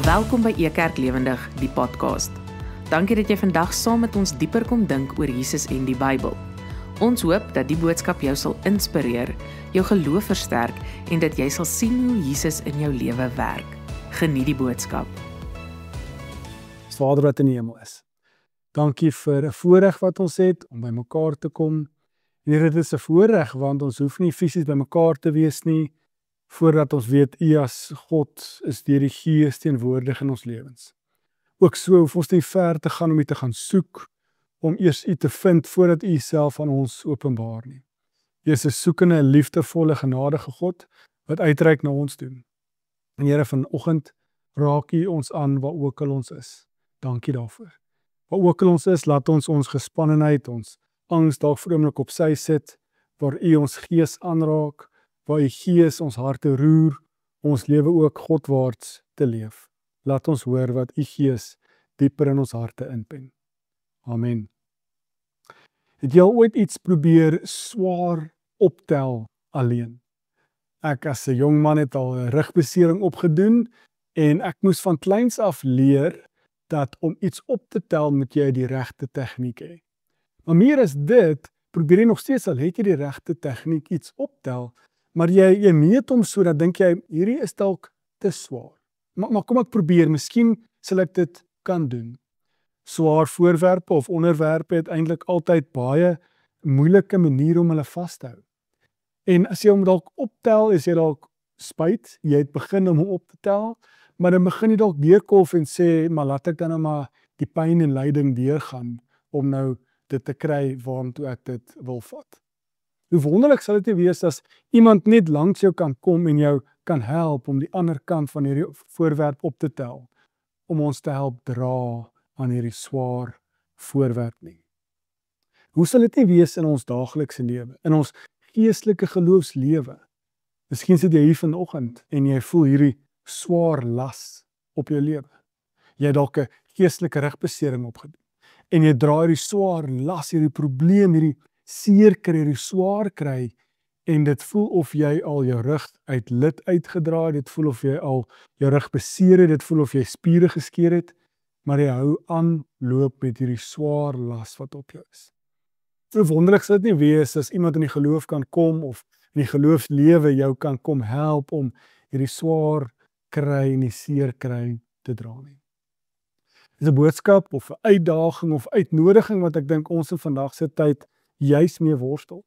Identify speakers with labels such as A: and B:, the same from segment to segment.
A: Welkom by Ekerk Lewendig, die podcast. Dankie dat jy vandag saam met ons dieper kom dink oor Jesus en die Bybel. Ons hoop dat die boodskap jou sal inspireer, jou geloof versterk en dat jy sal sien hoe Jesus in jou lewe werk. Geniet die boodskap.
B: Vader wat in die hemel is, dankie vir 'n voorreg wat ons het om by mekaar te kom. Here, dit is 'n voorreg want ons hoef nie fisies by mekaar te wees nie, voordat ons weet U as God is deur die Gees teenwoordig in ons lewens. Ook so hoef ons nie ver te gaan om U te gaan soek, om eers U te vind voordat U self aan ons openbaar nie. U is 'n soekende, liefdevolle, genadige God wat uitreik na ons doen. En Here, vanoggend raak U ons aan waar ook al ons is. Dankie daarvoor. Waar ook al ons is, laat ons gespannenheid, ons angs dalk vir 'n oomblik op sy sit, waar U ons gees aanraak, waar U Gees ons harte roer, ons lewe ook Godwaarts te leef. Laat ons hoor wat U Gees dieper in ons harte inpen. Amen. Het jy al ooit iets probeer swaar optel alleen? Ek as 'n jong man het al 'n rugbesering opgedoen en ek moes van kleins af leer dat om iets op te tel moet jy die regte tegniek hê. Maar meer as dit, probeer jy nog steeds al het jy die regte tegniek iets optel, maar jy meet hom so dat dink jy hierdie is dalk te swaar. Maar kom ek probeer, miskien sal ek dit kan doen. Swaar voorwerpe of onderwerpe het eintlik altyd baie moeilike maniere om hulle vas te hou. En as jy hom dalk optel, is jy dalk spyt, jy het begin om hom op te tel, maar dan begin jy dalk deurkolf en sê, maar laat ek dan nou maar die pyn en lyding deurgaan om nou dit te kry waartoe ek dit wil vat. Hoe wonderlik sal dit wees as iemand net langs jou kan kom en jou kan help om die ander kant van hierdie voorwerp op te tel, om ons te help dra aan hierdie swaar voorwerp nie. Hoe sal dit nie wees in ons daaglikse lewe, in ons geestelike geloofslewe? Miskien sit jy hier vanoggend en jy voel hierdie swaar las op jou lewe. Jy het dalk 'n geestelike rugbesering opgedoen en jy dra hierdie swaar las, hierdie probleem, hierdie seer kry, hierdie swaar kry, en dit voel of jy al jou rug uit lid uitgedra het, dit voel of jy al jou rug beseer het, dit voel of jy spiere geskeur het, maar jy hou aan loop met hierdie swaar las wat op jou is. So wonderlik sal dit nie wees as iemand in die geloof kan kom of in die geloofslewe jou kan kom help om hierdie swaar kry en die seer kry te dra nie. Dit is 'n boodskap of 'n uitdaging of uitnodiging wat ek dink ons in vandag se tyd juis mee worstel.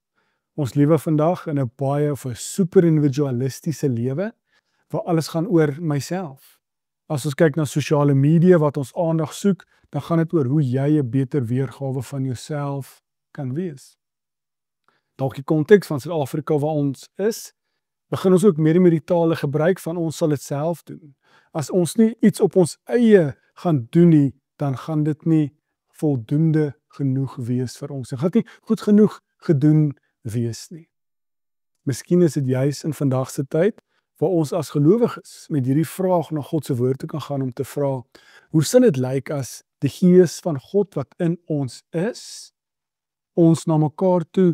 B: Ons lewe vandag in 'n baie of 'n super individualistiese lewe waar alles gaan oor myself. As ons kyk na sosiale media wat ons aandag soek, dan gaan dit oor hoe jy 'n beter weergawe van jouself kan wees. Dalk die konteks van Suid-Afrika waar ons is, begin ons ook meer en meer die tale gebruik van ons sal dit self doen. As ons nie iets op ons eie gaan doen nie, dan gaan dit nie voldoende genoeg wees vir ons. Dit gaan nie goed genoeg gedoen wees nie. Miskien is dit juis in vandag se tyd waar ons as gelowiges met hierdie vraag na God se woord toe kan gaan om te vra, hoe sal dit lyk as die Gees van God wat in ons is, ons na mekaar toe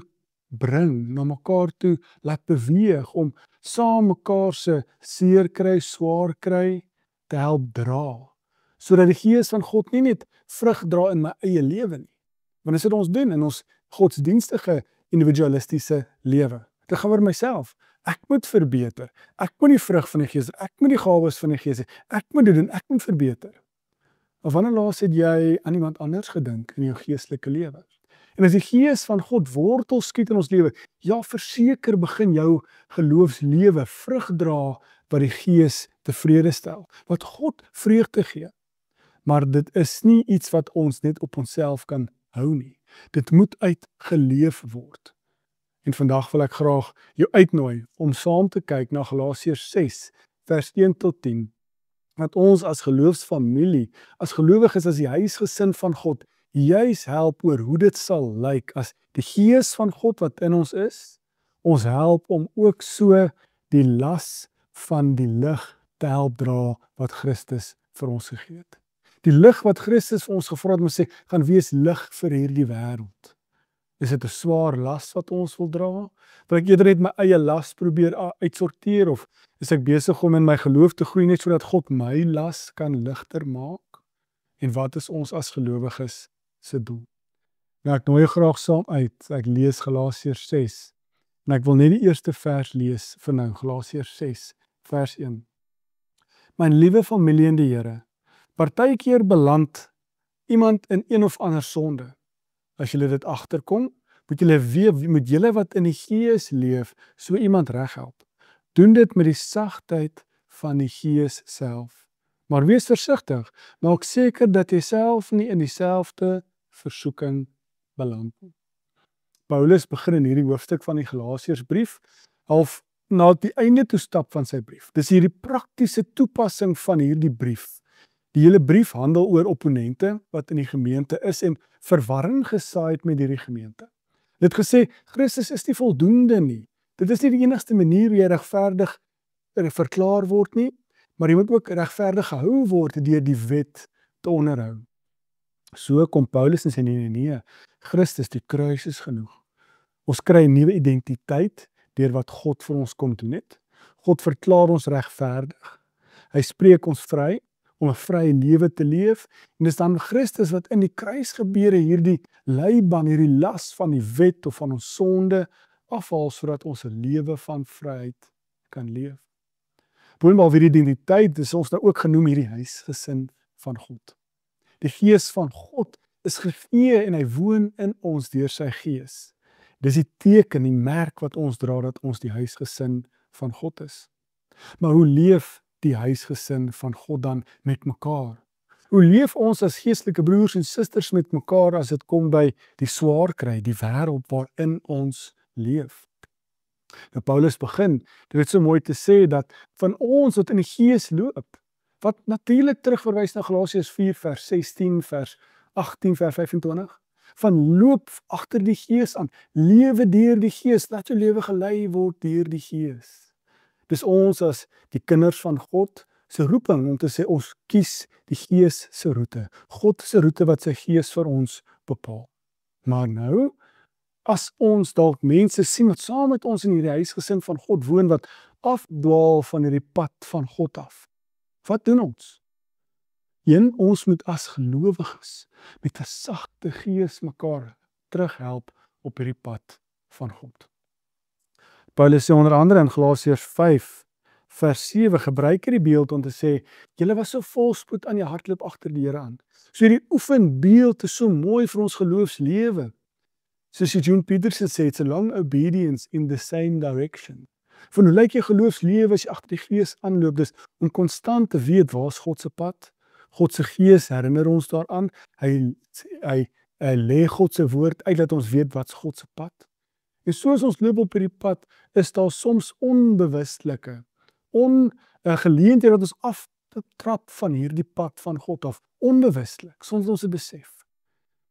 B: bring, na mekaar toe laat beweeg om saam mekaar se seer kry, swaar kry te help dra, sodat die Gees van God nie net vrug dra in my eie lewe nie. Want dis wat ons doen in ons godsdienstige individualistiese lewe. Dit gaan oor myself. Ek moet verbeter. Ek moet die vrug van die Gees, ek moet die gawes van die Gees hê. Ek moet dit doen, ek moet verbeter. Maar wanneer laas het jy aan iemand anders gedink in jou geestelike lewe? En as die Gees van God wortel skiet in ons lewe, ja, verseker begin jou geloofslewe vrug dra wat die Gees tevrede stel, wat God vreugde gee. Maar dit is nie iets wat ons net op onsself kan hou nie. Dit moet uitgeleef word. En vandag wil ek graag jou uitnooi om saam te kyk na Galasiërs 6, vers 1 tot 10, wat ons as geloofsfamilie, as gelowiges, as die huisgesin van God, juis help oor hoe dit sal lyk as die Gees van God wat in ons is, ons help om ook so die las van die lig te help dra wat Christus vir ons gegee het. Die lig wat Christus vir ons gevra het om sê, gaan wees lig vir hierdie wêreld. Is dit 'n swaar las wat ons wil dra? Wil ek eerder net my eie las probeer uitsorteer of is ek besig om in my geloof te groei net sodat God my las kan ligter maak? En wat is ons as gelowiges se doel? Nou ek nooi graag saam uit. Ek lees Galasiërs 6 en ek wil net die eerste vers lees vir nou, Galasiërs 6 vers 1. Myn liewe familie in die Here, partykeer beland iemand in een of ander sonde. As julle dit agterkom, moet julle wat in die Gees leef, so iemand reghelp. Doen dit met die sagtheid van die Gees self. Maar wees versigtig, maak seker dat jy self nie in dieselfde versoeking beland nie. Paulus begin in hierdie hoofstuk van die Galasiërsbrief half na die einde toe stap van sy brief. Dis hierdie praktiese toepassing van hierdie brief. Die hele brief handel oor opponente wat in die gemeente is en verwarring gesaai het met hierdie gemeente. Dit gesê, Christus is nie voldoende nie. Dit is nie die enigste manier hoe jy regverdig verklaar word nie, maar jy moet ook regverdig gehou word deur die wet te onderhou. So kom Paulus en sê nee, Christus, die kruis is genoeg. Ons kry 'n nuwe identiteit deur wat God vir ons kom doen het. God verklaar ons regverdig. Hy spreek ons vry om 'n vrye lewe te leef en dis dan Christus wat in die kruisgebeure hierdie leiband, hierdie las van die wet of van ons sonde afhaal sodat ons 'n lewe van vryheid kan leef. Boonop hierdie identiteit is ons nou ook genoem hierdie huisgesin van God. Die Gees van God is gegee en hy woon in ons deur sy Gees. Dis die teken, die merk wat ons dra dat ons die huisgesin van God is. Maar hoe leef die huisgesin van God dan met mekaar? Hoe leef ons as geestelike broers en susters met mekaar as dit kom by die swaar kry, die wêreld waarin ons leef? Nou Paulus begin, dit is so mooi te sê dat van ons wat in die Gees loop, wat natuurlik terugverwys na Galasiërs 4 vers 16, vers 18, vers 25, van loop agter die Gees aan, lewe deur die Gees, laat jou lewe gelei word deur die Gees. Dis ons as die kinders van God se roeping om te sê ons kies die Gees se roete. God se roete wat sy Gees vir ons bepaal. Maar nou, as ons dalk mense sien wat saam met ons in hierdie huisgesin van God woon, wat afdwaal van hierdie pad van God af, wat doen ons? Ons moet as gelowiges met 'n sagte gees mekaar terughelp op hierdie pad van God. Paulus sê onder andere in Galasiërs 5 vers 7 gebruik hy die beeld om te sê, julle was so volspoed aan die hardloop agter die Here aan. So die oefenbeeld is so mooi vir ons geloofslewe. Soos Eugene Peterson sê, it's a long obedience in the same direction. Van hoe lyk jou geloofslewe as jy agter die Gees aanloop? Dis om konstant te weet waar is God se pad. God se Gees herinner ons daaraan. Hy lê God se woord uit dat ons weet wat's God se pad. En soos ons loop op hierdie pad, is daar soms onbewustelike, geleenthede dat ons aftrap van hierdie pad van God af, onbewustelik, sonder ons te besef.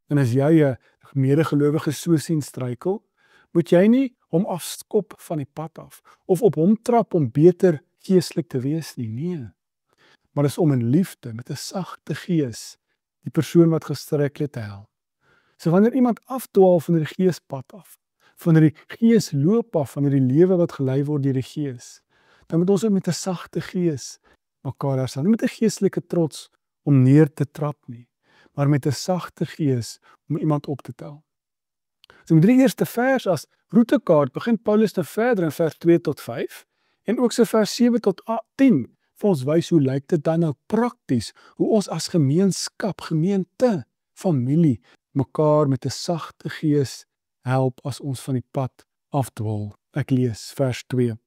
B: En as jy 'n medegelowige so sien struikel, moet jy nie hom afskop van die pad af, of op hom trap om beter geestelik te wees nie, nee. Maar dis om in liefde, met 'n sagte gees, die persoon wat gestruikel het te help. So wanneer iemand afdwaal van die geespad af, van die geesloop af, van die lewe wat gelei word deur die Gees, dan moet ons ook met 'n sagte gees mekaar herstel. Nie met 'n geestelike trots om neer te trap nie, maar met 'n sagte gees om iemand op te tel. So met die eerste vers as roetekaart begin Paulus nou verder in vers 2 tot 5 en ook so vers 7 tot 10 vir ons wys hoe lyk dit dan nou prakties, hoe ons as gemeenskap, gemeente, familie mekaar met 'n sagte gees help as ons van die pad afdwaal. Ek lees vers 2.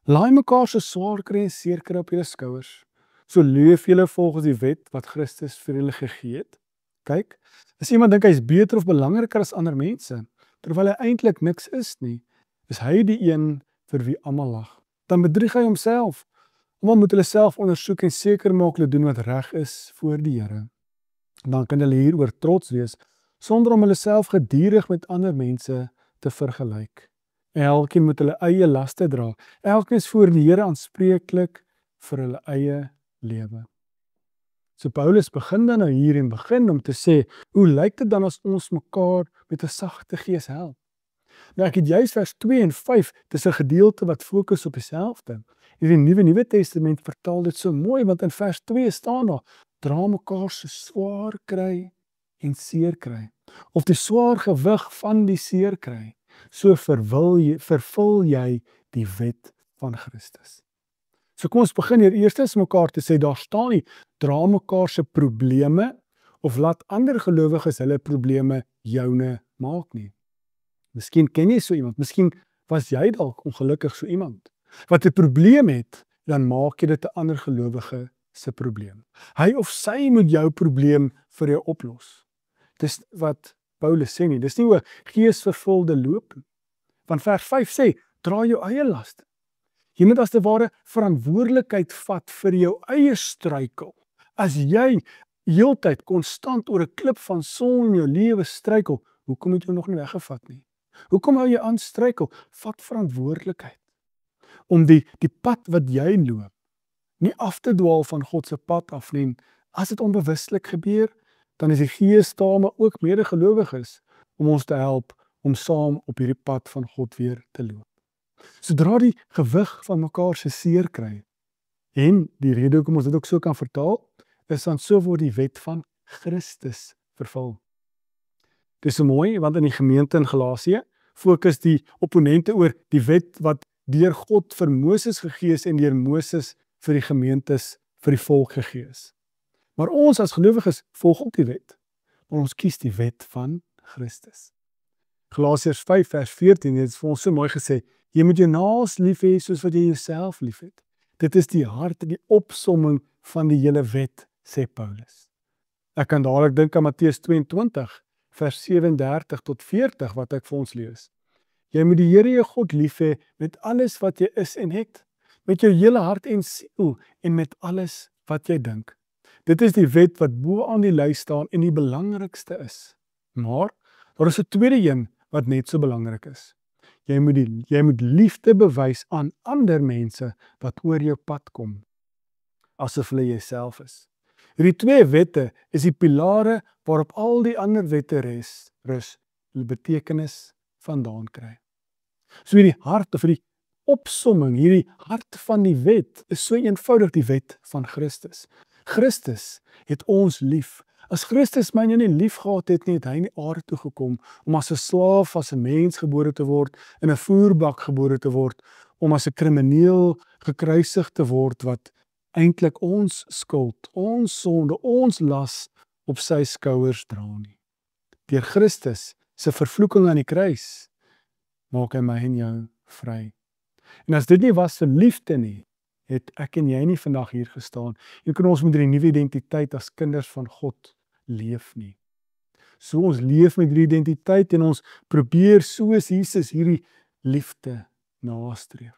B: Laai mekaar so swaar kry en seer kry op julle skouers. So leef julle volgens die wet wat Christus vir julle gegee het. Kyk, as iemand dink hy is beter of belangriker as ander mense, terwyl hy eintlik niks is nie, is hy die een vir wie almal lag. Dan bedrieg hy homself. Almal moet hulle self ondersoek en seker maak hulle doen wat reg is voor die Here. Dan kan hulle hieroor trots wees, sonder om hulle self gedurig met ander mense te vergelyk. Elkeen moet hulle eie laste dra. Elkeen is voor die Here aanspreeklik vir hulle eie lewe. So Paulus begin dan nou hier en begin om te sê, hoe lyk dit dan as ons mekaar met 'n sagte gees help? Nou ek het juist vers 2 en 5, dis 'n gedeelte wat fokus op dieselfde. Die Nuwe Testament vertaal dit so mooi, want in vers 2 staan daar, dra mekaar se swaar kry en seer kry, of die swaar gewig van die seer kry, so vervul jy die wet van Christus. So kom ons begin hier eers eens mekaar te sê, daar staan nie, dra mekaar se probleme, of laat ander gelowiges hulle probleme joune maak nie. Miskien ken jy so iemand, miskien was jy dalk ongelukkig so iemand, wat 'n probleem het, dan maak jy dit 'n ander gelowige se probleem. Hy of sy moet jou probleem vir jou oplos. Dis wat Paulus sê nie, dis nie 'n geesvervulde loop nie. Want vers 5 sê, dra jou eie laste. Jy moet as te ware verantwoordelikheid vat vir jou eie struikel. As jy heeltyd konstant oor 'n klip van son in jou lewe struikel, hoekom het jy nog nie weggevat nie? Hoekom hou jy aan struikel? Vat verantwoordelikheid om die pad wat jy loop, nie af te dwaal van God se pad af nie. As dit onbewustelik gebeur, dan is die Gees daar, maar ook medegelowiges om ons te help om saam op hierdie pad van God weer te loop. Sodra die gewig van mekaar se seer kry, en die rede hoekom ons dit ook so kan vertaal, is dan so word die wet van Christus vervul. Dit is so mooi, want in die gemeente in Galasië fokus die opponente oor die wet wat deur God vir Moses gegee is en deur Moses vir die gemeentes, vir die volk gegee is. Maar ons as gelowiges volg ook die wet, maar ons kies die wet van Christus. Galasiërs 5 vers 14 het vir ons so mooi gesê, jy moet jou naaste lief hê soos wat jy jouself liefhet. Dit is die hart en die opsomming van die hele wet, sê Paulus. Ek kan dadelik dink aan Matteus 22 vers 37 tot 40 wat ek vir ons lees. Jy moet die Here jou God lief hê met alles wat jy is en het, met jou hele hart en siel en met alles wat jy dink. Dit is die wet wat bo aan die lys staan en die belangrikste is. Maar daar is 'n tweede een wat net so belangrik is. Jy moet liefde bewys aan ander mense wat oor jou pad kom, asof hulle jouself is. Hierdie twee wette is die pilare waarop al die ander wette rus, die betekenis vandaan kry. So hierdie hart of hierdie opsomming, hierdie hart van die wet, is so eenvoudig die wet van Christus. Christus het ons lief. As Christus my nie lief gehad het nie, het hy in die aarde toe gekom, om as 'n slaaf, as 'n mens gebore te word, in 'n voerbak gebore te word, om as 'n krimineel gekruisig te word, wat eintlik ons skuld, ons sonde, ons las op sy skouers dra nie. Deur Christus se vervloeking aan die kruis, maak hy my en jou vry. En as dit nie was vir liefde nie, het ek en jy nie vandag hier gestaan, en kan ons met die nuwe identiteit as kinders van God leef nie. So ons leef met die identiteit en ons probeer soos Jesus hierdie liefde nastreef.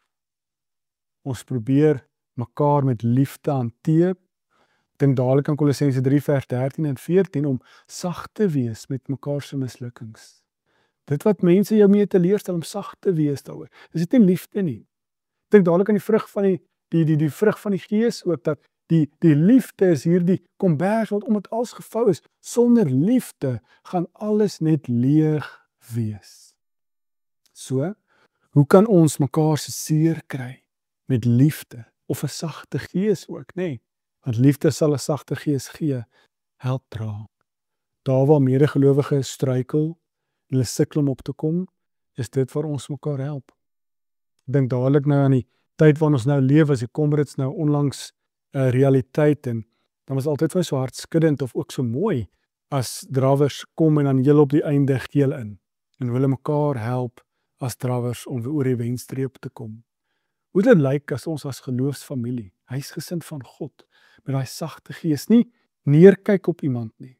B: Ons probeer mekaar met liefde hanteer. Dink dadelik aan Kolossense 3 vers 13 en 14 om sag te wees met mekaar se mislukkings. Dit wat mense jou mee teleurstel, om sag te wees daaroor. Dis dit nie liefde nie. Dink dadelik aan die vrug van die vrug van die Gees ook, dat die liefde is hierdie kombers wat om dit als gevou is. Sonder liefde gaan alles net leeg wees. So, hoe kan ons mekaar se seer kry met liefde of 'n sagte gees ook, nê? Want liefde sal 'n sagte gees gee, help dra. Daar waar medegelowiges struikel, hulle sukkel om op te kom, is dit waar ons mekaar help. Dink dadelik nou aan die tyd waarin ons nou leef, as die Comrades nou onlangs realiteit, en dan was altyd vir so hartskuddend of ook so mooi as drawers kom en dan heel op die einde geel in en hulle mekaar help as drawers om weer oor die wenstreep te kom. Hoe dit lyk as ons as geloofsfamilie, huisgesin van God, met daai sagte gees, nie neerkyk op iemand nie.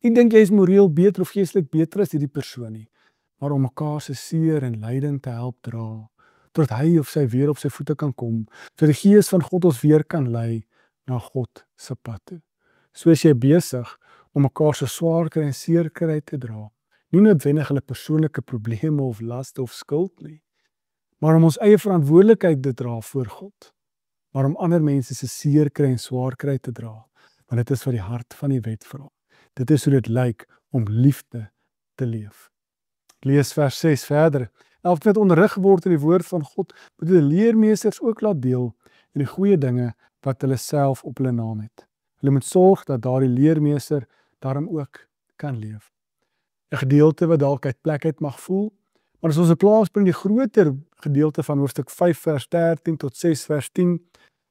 B: Nie dink jy is moreel beter of geestelik beter as hierdie persoon nie, maar om mekaar se seer en lyding te help dra, totdat hy of sy weer op sy voete kan kom, sodat die Gees van God ons weer kan lei na God se pad toe. So is jy besig om mekaar se swaar kry en seer kry te dra, nie noodwendig hulle persoonlike probleme of laste of skuld nie, maar om ons eie verantwoordelikheid te dra voor God, maar om ander mense se seer kry en swaar kry te dra. want dit is wat die hart van die wet vra. Dit is hoe dit lyk om liefde te leef. Ek lees vers 6 verder. Elkeen wat onderrig word in die woord van God, moet die leermeesters ook laat deel in die goeie dinge wat hulle self op hulle naam het. Hulle moet sorg dat daardie leermeester daarin ook kan leef. 'n Gedeelte wat dalk uit plek uit mag voel, maar as ons 'n plaas bring die groter gedeelte van hoofstuk 5 vers 13 tot 6 vers 10,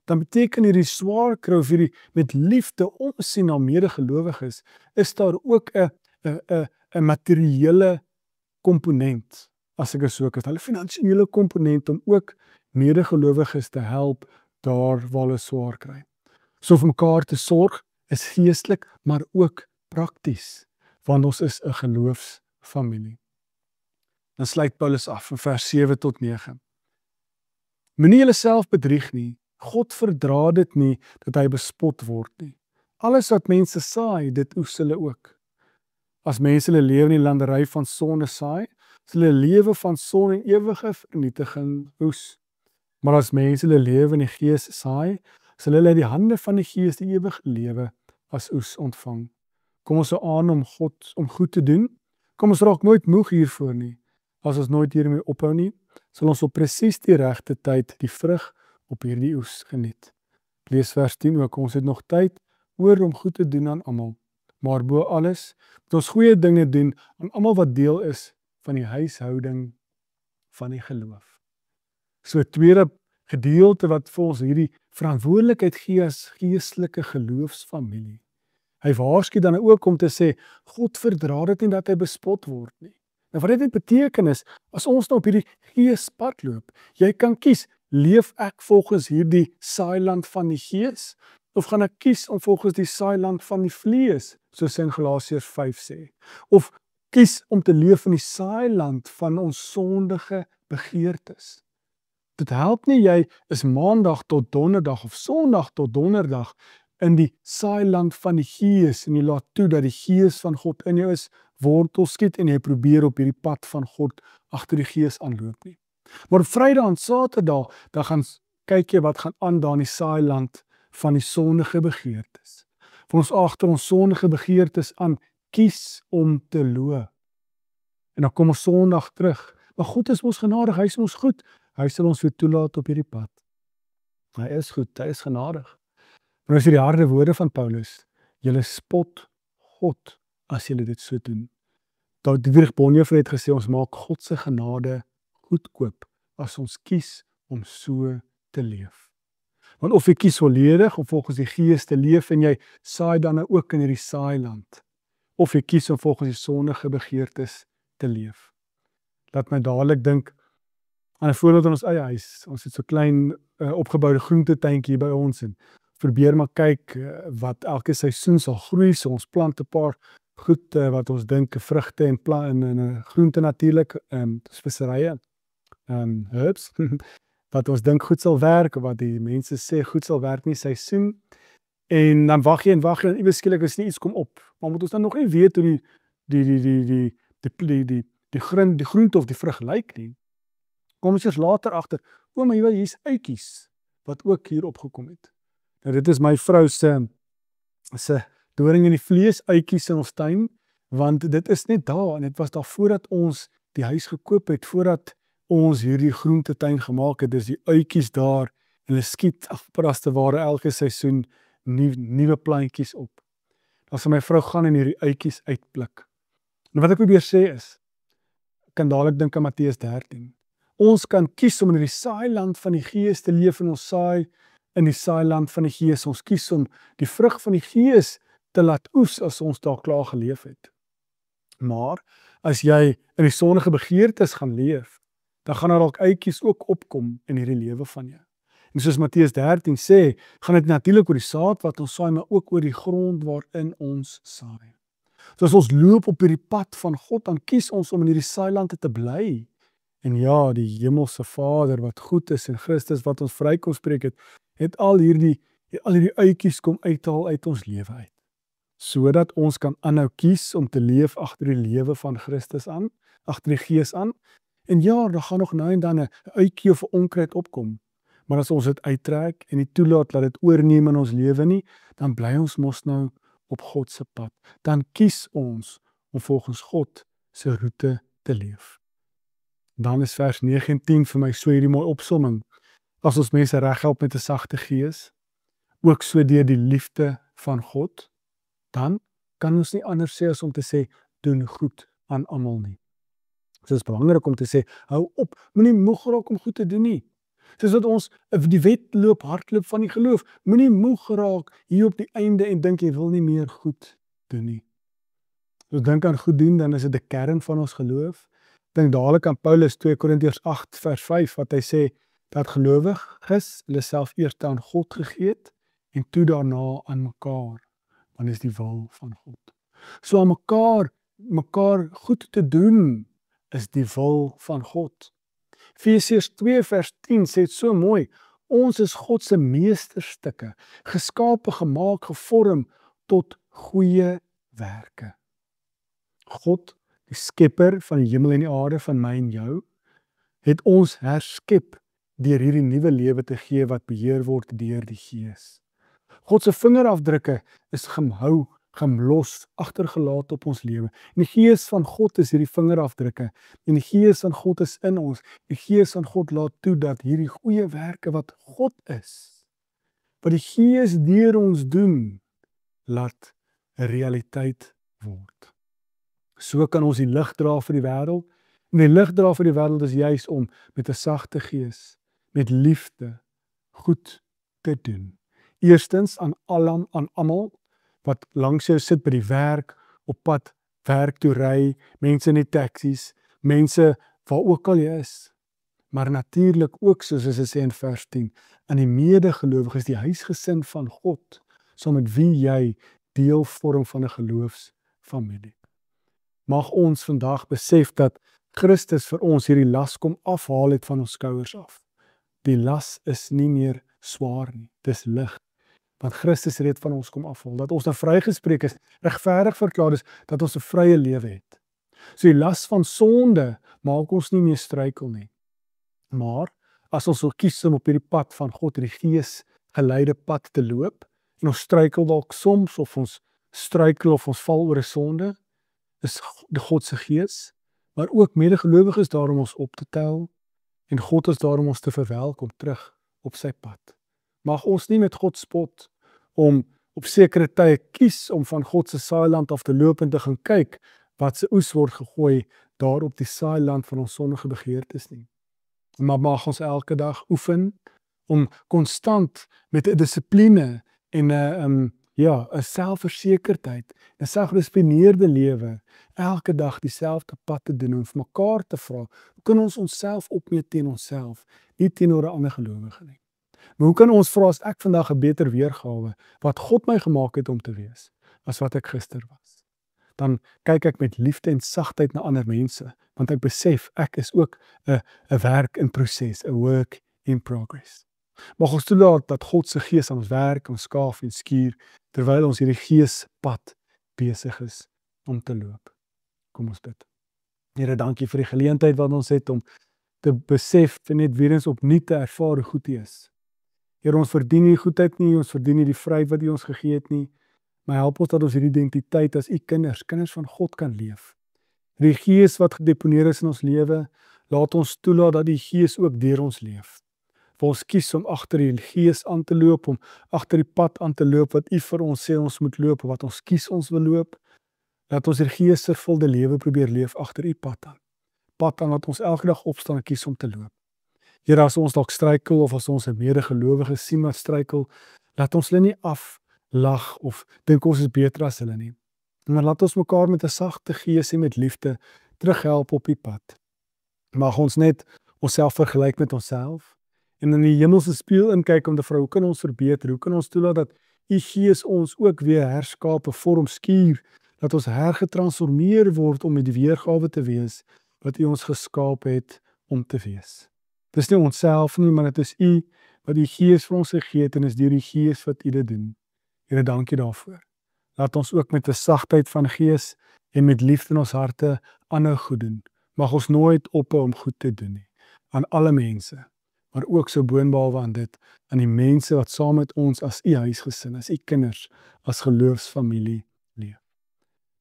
B: dan beteken hierdie swaar kry of hierdie met liefde omsien na medegelowiges, is daar ook 'n materiële komponent, as ek so kan stel, 'n finansiële komponent om ook medegelowiges te help daar waar hulle swaar kry. So vir mekaar te sorg is geestelik, maar ook prakties, want ons is 'n geloofsfamilie. Dan sluit Paulus af in vers 7 tot 9. Moenie julleself bedrieg nie. God verdra dit nie dat hy bespot word nie. Alles wat mense saai, dit oes hulle ook. As mense hulle lewe in die landery van sonde saai, sal hulle lewe van sonde en ewige vernietiging oes. Maar as mense hulle lewe in die gees saai, sal hulle uit die hande van die gees die ewige lewe as oes ontvang. Kom ons aan om goed te doen. Kom ons raak nooit moeg hiervoor nie. As ons nooit hiermee ophou nie, sal ons op presies die regte tyd die vrug op hierdie oes geniet. Lees vers 10 ook, ons het nog tyd oor om goed te doen aan almal. Maar bo alles, moet ons goeie dinge doen aan almal wat deel is van die huishouding van die geloof. So 'n tweede gedeelte wat vir ons hierdie verantwoordelikheid gee as geestelike geloofsfamilie. Hy waarsku dan ook om te sê, God verdra dit nie dat hy bespot word nie. Nou wat dit beteken is, as ons nou op hierdie geespad loop, jy kan kies, leef ek volgens hierdie saailand van die gees, of gaan ek kies om volgens die saailand van die vlees, soos in Galasiërs 5 sê, of kies om te leef in die saailand van ons sondige begeertes. Dit help nie jy is maandag tot donderdag of sondag tot donderdag in die saailand van die gees en jy laat toe dat die gees van God in jou is, wortel skiet en jy probeer op hierdie pad van God agter die gees aanloop nie. Maar op Vrydag en Saterdag, dan gaan kyk jy wat gaan aan daar in die saailand van die sondige begeertes. Van ons agter ons sondige begeertes aan, kies om te loop. En dan kom ons Sondag terug. Maar God is ons genadig, hy is ons goed. Hy sal ons weer toelaat op hierdie pad. Hy is goed, hy is genadig. Maar as jy die harde woorde van Paulus, julle spot God as julle dit so doen. Dietrich Bonhoeffer het gesê, ons maak God se genade goedkoop as ons kies om so te leef. Want of jy kies volledig om volgens die gees te leef en jy saai dan ook in hierdie saailand, of jy kies om volgens die sondige begeertes te leef. Laat my dadelik dink aan 'n voorbeeld in ons eie huis. Ons het so klein opgeboude groentetuintjie by ons en probeer maar kyk wat elke seisoen sal groei. So ons plant 'n paar goed wat ons dink vrugte en groente natuurlik, speserye, herbs, wat ons dink goed sal werk, of wat die mense sê goed sal werk in die seisoen. En dan wag jy en iewes skielik as nie iets kom op. Maar moet ons dan nog nie weet hoe die groente of die vrug lyk nie. Kom ons eers later agter, maar hier's uitjies wat ook hier opgekom het. Nou dit is my vrou se doring in die vlees, uitjies in ons tuin, want dit is net daar en dit was daar voordat ons die huis gekoop het, voordat ons hierdie groentetuin gemaak het, dis die uitjies daar en hulle skiet praste ware elke seisoen nuwe plantjies op. Dan sal my vrou gaan en hierdie uitjies uitpluk. En wat ek probeer sê is, ek kan dadelik dink aan Matteus 13. Ons kan kies om in die saailand van die gees te leef en ons saai in die saailand van die gees. Ons kies om die vrug van die gees te laat oes as ons daar klaar geleef het. Maar as jy in die sondige begeertes gaan leef, dan gaan daar dalk uitjies ook opkom in hierdie lewe van jou. En soos Matteus 13 sê, gaan dit natuurlik oor die saad wat ons saai, maar ook oor die grond waarin ons saai. So as ons loop op hierdie pad van God, dan kies ons om in hierdie saailand te bly. En ja, die hemelse Vader wat goed is en Christus wat ons vry kom spreek het al hierdie uitjies kom uithaal uit ons lewe uit. Sodat ons kan aanhou kies om te leef agter die lewe van Christus aan, agter die gees aan. En ja, daar gaan nog nou en dan 'n uitjie of 'n onkruid opkom. Maar as ons dit uittrek en nie toelaat dat dit oorneem in ons lewe nie, dan bly ons mos nou op God se pad. Dan kies ons om volgens God se roete te leef. Dan is vers 9 en 10 vir my so hierdie mooi opsomming. As ons mense reghelp met 'n sagte gees, ook so deur die liefde van God, dan kan ons nie anders sê as om te sê, doen goed aan almal nie. So is belangrik om te sê, hou op, moenie moeg raak om goed te doen nie. Soos dat ons die wedloop hardloop van die geloof, moenie moeg raak hier op die einde en dink jy wil nie meer goed doen nie. As ons dink aan goed doen, dan is dit 'n kern van ons geloof. Dink dadelik aan Paulus 2 Korintiërs 8 vers 5 wat hy sê dat gelowiges hulle self eers aan God gegee het en toe daarna aan mekaar, want dit is die wil van God. So aan mekaar goed te doen is die wil van God. Efesiërs 2 vers 10 sê dit so mooi, ons is God se meesterstukke, geskape, gemaak, gevorm tot goeie werke. God, die skepper van die hemel en die aarde, van my en jou, het ons herskep deur hierdie nuwe lewe te gee wat beheer word deur die Gees. God se vingerafdrukke is gemlos, agtergelaat op ons lewe. En die Gees van God is hierdie vingerafdrukke. En die Gees van God is in ons. Die Gees van God laat toe dat hierdie goeie werke wat God is, wat die Gees deur ons doen, laat 'n realiteit word. So kan ons die lig dra vir die wêreld. En die lig dra vir die wêreld is juis om met 'n sagte gees, met liefde, goed te doen. Eerstens aan almal wat langs jou sit by die werk, op pad werk toe ry, mense in die taksies, mense waar ook al jy is. Maar natuurlik ook, soos hy sê in vers 10, aan die medegelowiges, die huisgesin van God, saam met wie jy deel vorm van 'n geloofsfamilie. Mag ons vandag besef dat Christus vir ons hierdie las kom afhaal het van ons skouers af. Die las is nie meer swaar nie, dis lig. Want Christus het dit van ons kom afhaal, dat ons nou vrygespreek is, regverdig verklaar is, dat ons 'n vrye lewe het. So die las van sonde maak ons nie meer struikel nie. Maar as ons wil kies om op hierdie pad van God, hierdie Gees geleide pad te loop, en ons struikel dalk soms, of ons struikel of ons val oor 'n sonde, is die God se Gees, maar ook medegelowiges daar om ons op te tel, en God is daar om ons te verwelkom terug op sy pad. Mag ons nie met God spot, om op sekere tye kies om van God se saailand af te loop en te gaan kyk wat se oes word gegooi daar op die saailand van ons sondige begeertes nie. Maar mag ons elke dag oefen om konstant met 'n dissipline en 'n selfversekerdheid, 'n selfgedisiplineerde lewe, elke dag dieselfde pad te doen en vir mekaar te vra, hoe kan ons onsself opmeet teen onsself, nie teenoor 'n ander gelowige nie. Maar hoe kan ons vra as ek vandag 'n beter weergawe wat God my gemaak het om te wees, as wat ek gister was? Dan kyk ek met liefde en sagtheid na ander mense, want ek besef ek is ook 'n werk in proses, 'n work in progress. Mag ons toelaat dat God se Gees aan ons werk, ons skaaf en skuur, terwyl ons hierdie geespad besig is om te loop. Kom ons bid. Here, dankie vir die geleentheid wat ons het om te besef en net weer eens opnuut te ervaar hoe goed U is. Here, ons verdien nie goedheid nie, ons verdien nie die vryheid wat U ons gegee het nie, maar help ons dat ons hierdie identiteit as U kinders van God kan leef. Die Gees wat gedeponeer is in ons lewe, laat ons toelaat dat die Gees ook deur ons leef. Vir ons kies om agter die Gees aan te loop, om agter die pad aan te loop wat U vir ons sê ons moet loop, wat ons kies ons wil loop. Laat ons die geesvervulde lewe probeer leef agter U pad aan. Pad aan wat ons elke dag opstaan en kies om te loop. Here, as ons dalk struikel of as ons 'n medegelowige sien wat struikel, laat ons hulle nie aflag of dink ons is beter as hulle nie. Maar laat ons mekaar met 'n sagte gees en met liefde terughelp op die pad. Mag ons net onsself vergelyk met onsself en in die hemelse spieël inkyk om te vra, hoe kan ons verbeter? Hoe kan ons toelaat dat U Gees ons ook weer herskape, vorm, skuur, dat ons hergetransformeer word om met die weergawe te wees wat U ons geskaap het om te wees. Dis nie onsself nie, maar dit is U wat die Gees vir ons gegee het en is deur die Gees wat U dit doen. Here, dankie daarvoor. Laat ons ook met 'n sagtheid van gees en met liefde in ons harte aanhou goed doen. Mag ons nooit ophou om goed te doen nie, aan alle mense, maar ook so boonbehalwe aan dit, aan die mense wat saam met ons as u huisgesin, as u kinders, as geloofsfamilie leef.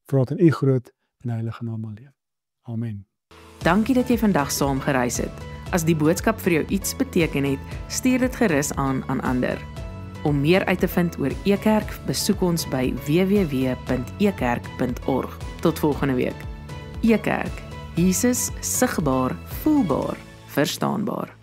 B: Vra dit in u groot en heilige naam alleen. Amen.
A: Dankie dat jy vandag saam gereis het. As die boodskap vir jou iets beteken het, stuur dit gerus aan ander. Om meer uit te vind oor Ekerk, besoek ons by www.ekerk.org. Tot volgende week. Ekerk, Jesus sigbaar, voelbaar, verstaanbaar.